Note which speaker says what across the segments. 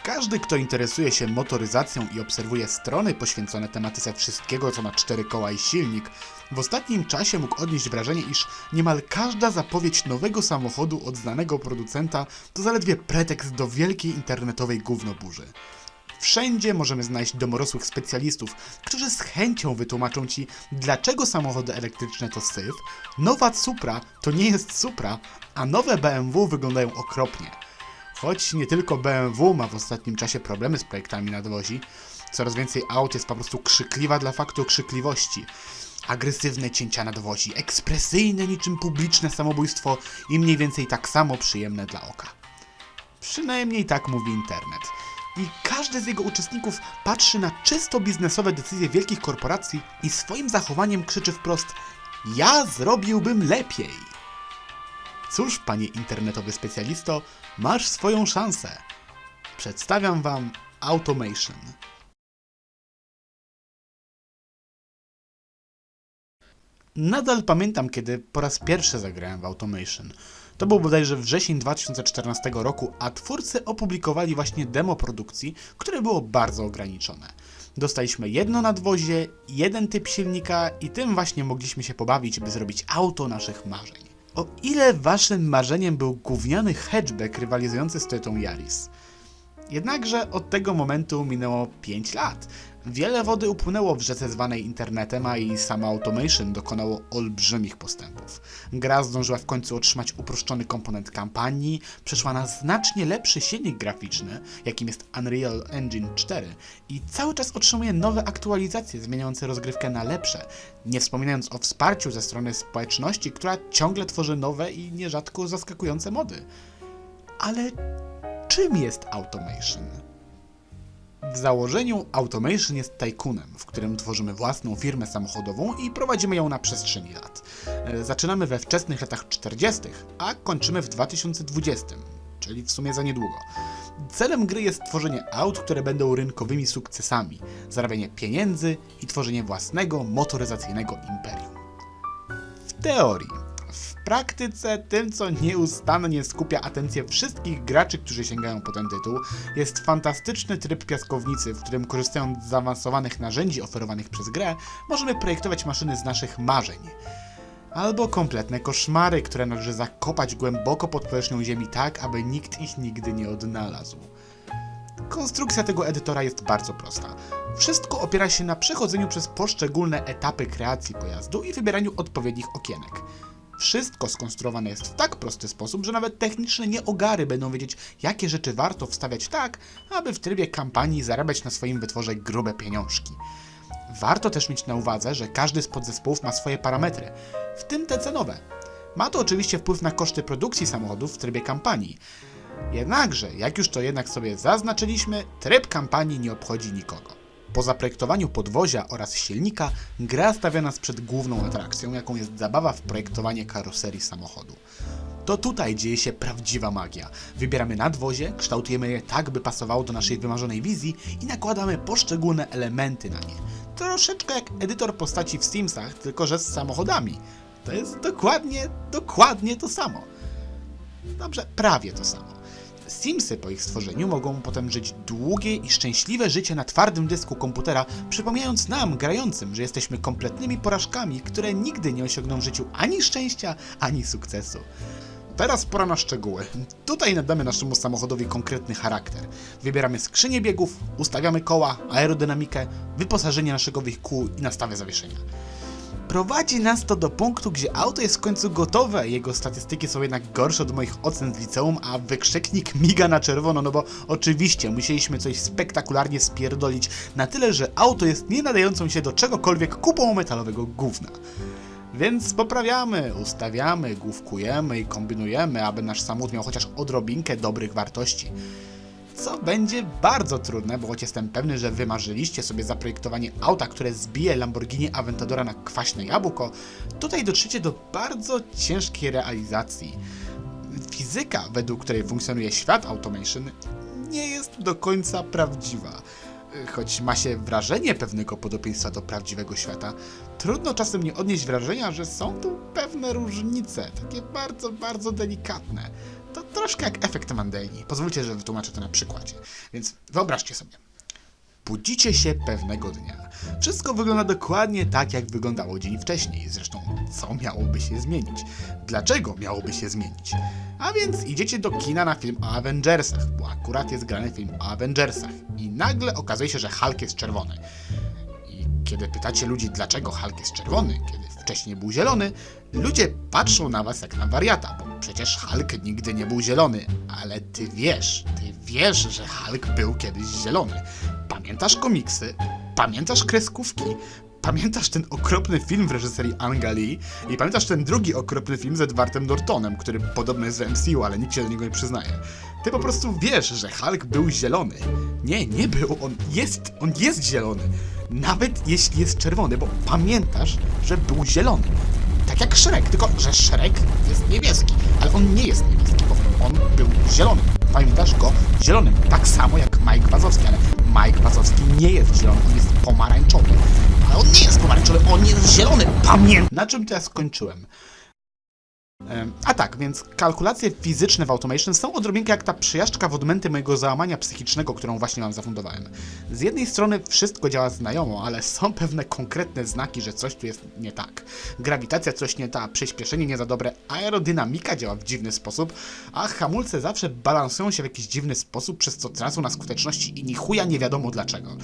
Speaker 1: Każdy, kto interesuje się motoryzacją i obserwuje strony poświęcone tematyce wszystkiego, co ma 4 koła i silnik, w ostatnim czasie mógł odnieść wrażenie, iż niemal każda zapowiedź nowego samochodu od znanego producenta to zaledwie pretekst do wielkiej internetowej gównoburzy. Wszędzie możemy znaleźć domorosłych specjalistów, którzy z chęcią wytłumaczą Ci, dlaczego samochody elektryczne to syf, nowa Supra to nie jest Supra, a nowe BMW wyglądają okropnie. Choć nie tylko BMW ma w ostatnim czasie problemy z projektami nadwozi, coraz więcej aut jest po prostu krzykliwa dla faktu krzykliwości. Agresywne cięcia nadwozi, ekspresyjne niczym publiczne samobójstwo i mniej więcej tak samo przyjemne dla oka. Przynajmniej tak mówi internet. I każdy z jego uczestników patrzy na czysto biznesowe decyzje wielkich korporacji i swoim zachowaniem krzyczy wprost: ja zrobiłbym lepiej. Cóż, panie internetowy specjalisto, masz swoją szansę. Przedstawiam wam Automation. Nadal pamiętam, kiedy po raz pierwszy zagrałem w Automation. To był bodajże wrzesień 2014 roku, a twórcy opublikowali właśnie demo produkcji, które było bardzo ograniczone. Dostaliśmy jedno nadwozie, jeden typ silnika i tym właśnie mogliśmy się pobawić, by zrobić auto naszych marzeń. O ile waszym marzeniem był gówniany hatchback rywalizujący z Toyotą Yaris? Jednakże od tego momentu minęło 5 lat. Wiele wody upłynęło w rzece zwanej internetem, a i sama Automation dokonało olbrzymich postępów. Gra zdążyła w końcu otrzymać uproszczony komponent kampanii, przeszła na znacznie lepszy silnik graficzny, jakim jest Unreal Engine 4 i cały czas otrzymuje nowe aktualizacje zmieniające rozgrywkę na lepsze, nie wspominając o wsparciu ze strony społeczności, która ciągle tworzy nowe i nierzadko zaskakujące mody. Ale czym jest Automation? W założeniu Automation jest tajkunem, w którym tworzymy własną firmę samochodową i prowadzimy ją na przestrzeni lat. Zaczynamy we wczesnych latach 40., a kończymy w 2020, czyli w sumie za niedługo. Celem gry jest tworzenie aut, które będą rynkowymi sukcesami, zarabianie pieniędzy i tworzenie własnego motoryzacyjnego imperium. W teorii. W praktyce tym, co nieustannie skupia atencję wszystkich graczy, którzy sięgają po ten tytuł, jest fantastyczny tryb piaskownicy, w którym korzystając z zaawansowanych narzędzi oferowanych przez grę, możemy projektować maszyny z naszych marzeń. Albo kompletne koszmary, które należy zakopać głęboko pod powierzchnią ziemi tak, aby nikt ich nigdy nie odnalazł. Konstrukcja tego edytora jest bardzo prosta. Wszystko opiera się na przechodzeniu przez poszczególne etapy kreacji pojazdu i wybieraniu odpowiednich okienek. Wszystko skonstruowane jest w tak prosty sposób, że nawet techniczne nieogary będą wiedzieć, jakie rzeczy warto wstawiać tak, aby w trybie kampanii zarabiać na swoim wytworze grube pieniążki. Warto też mieć na uwadze, że każdy z podzespołów ma swoje parametry, w tym te cenowe. Ma to oczywiście wpływ na koszty produkcji samochodów w trybie kampanii. Jednakże, jak już to jednak sobie zaznaczyliśmy, tryb kampanii nie obchodzi nikogo. Po zaprojektowaniu podwozia oraz silnika, gra stawia nas przed główną atrakcją, jaką jest zabawa w projektowanie karoserii samochodu. To tutaj dzieje się prawdziwa magia. Wybieramy nadwozie, kształtujemy je tak, by pasowało do naszej wymarzonej wizji i nakładamy poszczególne elementy na nie. Troszeczkę jak edytor postaci w Simsach, tylko że z samochodami. To jest dokładnie to samo. Dobrze, prawie to samo. Simsy po ich stworzeniu mogą potem żyć długie i szczęśliwe życie na twardym dysku komputera, przypominając nam, grającym, że jesteśmy kompletnymi porażkami, które nigdy nie osiągną w życiu ani szczęścia, ani sukcesu. Teraz pora na szczegóły. Tutaj nadamy naszemu samochodowi konkretny charakter. Wybieramy skrzynię biegów, ustawiamy koła, aerodynamikę, wyposażenie naszego wehikułu i nastawę zawieszenia. Prowadzi nas to do punktu, gdzie auto jest w końcu gotowe, jego statystyki są jednak gorsze od moich ocen z liceum, a wykrzyknik miga na czerwono, no bo oczywiście musieliśmy coś spektakularnie spierdolić na tyle, że auto jest nie nadającą się do czegokolwiek kupą metalowego gówna. Więc poprawiamy, ustawiamy, główkujemy i kombinujemy, aby nasz samochód miał chociaż odrobinkę dobrych wartości. Co będzie bardzo trudne, bo choć jestem pewny, że wymarzyliście sobie zaprojektowanie auta, które zbije Lamborghini Aventadora na kwaśne jabłko, tutaj dotrzecie do bardzo ciężkiej realizacji. Fizyka, według której funkcjonuje świat Automation, nie jest do końca prawdziwa. Choć ma się wrażenie pewnego podobieństwa do prawdziwego świata, trudno czasem nie odnieść wrażenia, że są tu pewne różnice, takie bardzo delikatne. To troszkę jak efekt Mandeli. Pozwólcie, że wytłumaczę to na przykładzie. Więc wyobraźcie sobie. Budzicie się pewnego dnia. Wszystko wygląda dokładnie tak, jak wyglądało dzień wcześniej. Zresztą, co miałoby się zmienić? Dlaczego miałoby się zmienić? A więc idziecie do kina na film o Avengersach, bo akurat jest grany film o Avengersach. I nagle okazuje się, że Hulk jest czerwony. I kiedy pytacie ludzi, dlaczego Hulk jest czerwony, kiedy wcześniej był zielony, ludzie patrzą na was jak na wariata, bo przecież Hulk nigdy nie był zielony. Ale ty wiesz, że Hulk był kiedyś zielony. Pamiętasz komiksy, pamiętasz kreskówki, pamiętasz ten okropny film w reżyserii Anga Lee i pamiętasz ten drugi okropny film z Edwardem Nortonem, który podobno jest w MCU, ale nikt się do niego nie przyznaje. Ty po prostu wiesz, że Hulk był zielony. Nie był, on jest zielony. Nawet jeśli jest czerwony, bo pamiętasz, że był zielony. Tak jak Shrek, tylko że Shrek jest niebieski, ale on nie jest niebieski, bo on był zielony. Pamiętasz go zielonym, tak samo jak Mike Wazowski, ale Mike Wazowski nie jest zielony, on jest pomarańczowy. Ale on nie jest pomarańczowy, on jest zielony, pamiętam! Na czym to ja skończyłem? A tak, więc kalkulacje fizyczne w Automation są odrobinkę jak ta przejażdżka w odmęty mojego załamania psychicznego, którą właśnie wam zafundowałem. Z jednej strony wszystko działa znajomo, ale są pewne konkretne znaki, że coś tu jest nie tak. Grawitacja coś nie ta, przyspieszenie nie za dobre, aerodynamika działa w dziwny sposób, a hamulce zawsze balansują się w jakiś dziwny sposób, przez co tracą na skuteczności i ni chuja nie wiadomo dlaczego.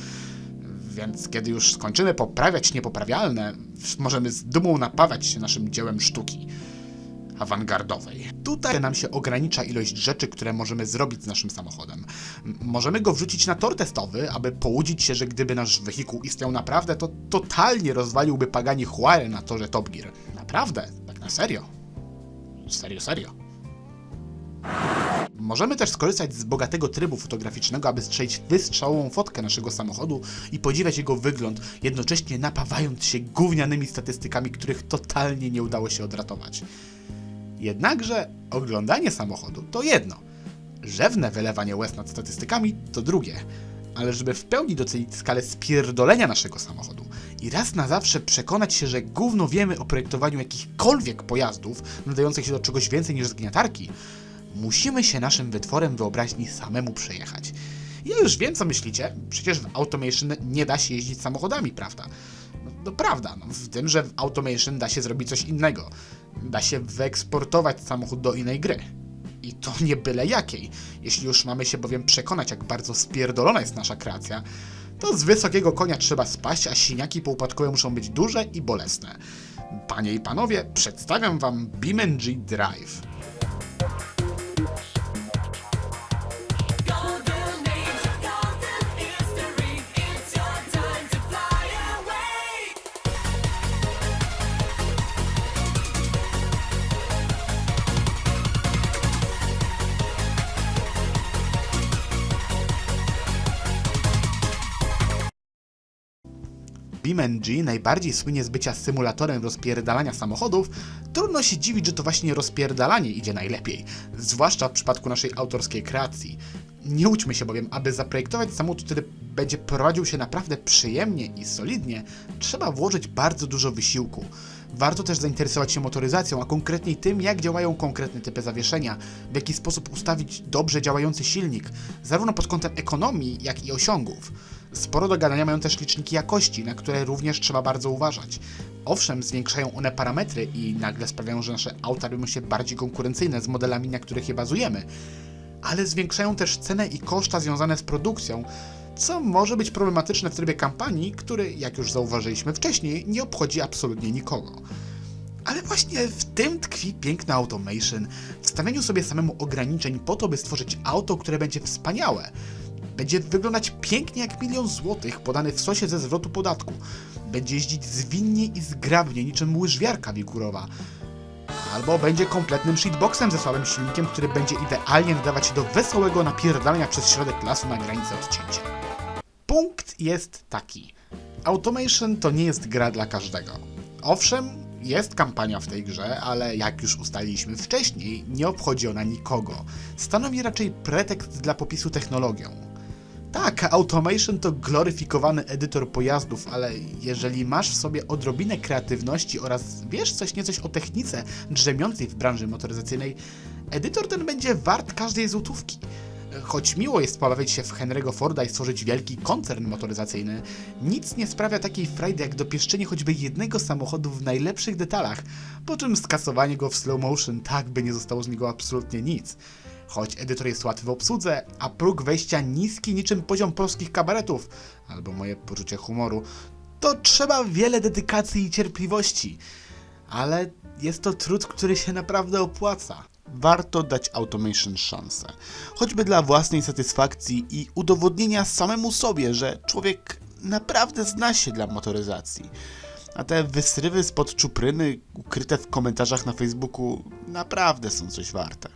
Speaker 1: Więc kiedy już skończymy poprawiać niepoprawialne, możemy z dumą napawać się naszym dziełem sztuki awangardowej. Tutaj nam się ogranicza ilość rzeczy, które możemy zrobić z naszym samochodem. Możemy go wrzucić na tor testowy, aby połudzić się, że gdyby nasz wehikuł istniał naprawdę, to totalnie rozwaliłby Pagani Huayra na torze Top Gear. Naprawdę, tak na serio. Serio. Możemy też skorzystać z bogatego trybu fotograficznego, aby strzelić wystrzałową fotkę naszego samochodu i podziwiać jego wygląd, jednocześnie napawając się gównianymi statystykami, których totalnie nie udało się odratować. Jednakże oglądanie samochodu to jedno, rzewne wylewanie łez nad statystykami to drugie. Ale żeby w pełni docenić skalę spierdolenia naszego samochodu i raz na zawsze przekonać się, że gówno wiemy o projektowaniu jakichkolwiek pojazdów nadających się do czegoś więcej niż zgniatarki, musimy się naszym wytworem wyobraźni samemu przejechać. Ja już wiem, co myślicie, przecież w Automation nie da się jeździć samochodami, prawda? No prawda, w tym, że w Automation da się zrobić coś innego. Da się wyeksportować samochód do innej gry. I to nie byle jakiej. Jeśli już mamy się bowiem przekonać, jak bardzo spierdolona jest nasza kreacja, to z wysokiego konia trzeba spaść, a siniaki poupadkowe muszą być duże i bolesne. Panie i panowie, przedstawiam wam BeamNG Drive. BeamNG najbardziej słynie z bycia symulatorem rozpierdalania samochodów, trudno się dziwić, że to właśnie rozpierdalanie idzie najlepiej, zwłaszcza w przypadku naszej autorskiej kreacji. Nie łudźmy się bowiem, aby zaprojektować samochód, który będzie prowadził się naprawdę przyjemnie i solidnie, trzeba włożyć bardzo dużo wysiłku. Warto też zainteresować się motoryzacją, a konkretniej tym, jak działają konkretne typy zawieszenia, w jaki sposób ustawić dobrze działający silnik, zarówno pod kątem ekonomii, jak i osiągów. Sporo do gadania mają też liczniki jakości, na które również trzeba bardzo uważać. Owszem, zwiększają one parametry i nagle sprawiają, że nasze auta robią się bardziej konkurencyjne z modelami, na których je bazujemy, ale zwiększają też cenę i koszta związane z produkcją, co może być problematyczne w trybie kampanii, który, jak już zauważyliśmy wcześniej, nie obchodzi absolutnie nikogo. Ale właśnie w tym tkwi piękno Automation, w stawianiu sobie samemu ograniczeń po to, by stworzyć auto, które będzie wspaniałe. Będzie wyglądać pięknie jak 1 000 000 złotych podany w sosie ze zwrotu podatku. Będzie jeździć zwinnie i zgrabnie niczym łyżwiarka wigurowa. Albo będzie kompletnym shitboxem ze słabym silnikiem, który będzie idealnie nadawać się do wesołego napierdalania przez środek lasu na granicy odcięcia. Punkt jest taki. Automation to nie jest gra dla każdego. Owszem, jest kampania w tej grze, ale jak już ustaliliśmy wcześniej, nie obchodzi ona nikogo. Stanowi raczej pretekst dla popisu technologią. Tak, Automation to gloryfikowany edytor pojazdów, ale jeżeli masz w sobie odrobinę kreatywności oraz wiesz coś niecoś o technice drzemiącej w branży motoryzacyjnej, Edytor ten będzie wart każdej złotówki. Choć miło jest pobawić się w Henry'ego Forda i stworzyć wielki koncern motoryzacyjny, nic nie sprawia takiej frajdy jak dopieszczenie choćby jednego samochodu w najlepszych detalach, po czym skasowanie go w slow motion, tak by nie zostało z niego absolutnie nic. Choć edytor jest łatwy w obsłudze, a próg wejścia niski niczym poziom polskich kabaretów, albo moje poczucie humoru, to trzeba wiele dedykacji i cierpliwości. Ale jest to trud, który się naprawdę opłaca. Warto dać Automation szansę. Choćby dla własnej satysfakcji i udowodnienia samemu sobie, że człowiek naprawdę zna się dla motoryzacji. A te wysrywy spod czupryny ukryte w komentarzach na Facebooku naprawdę są coś warte.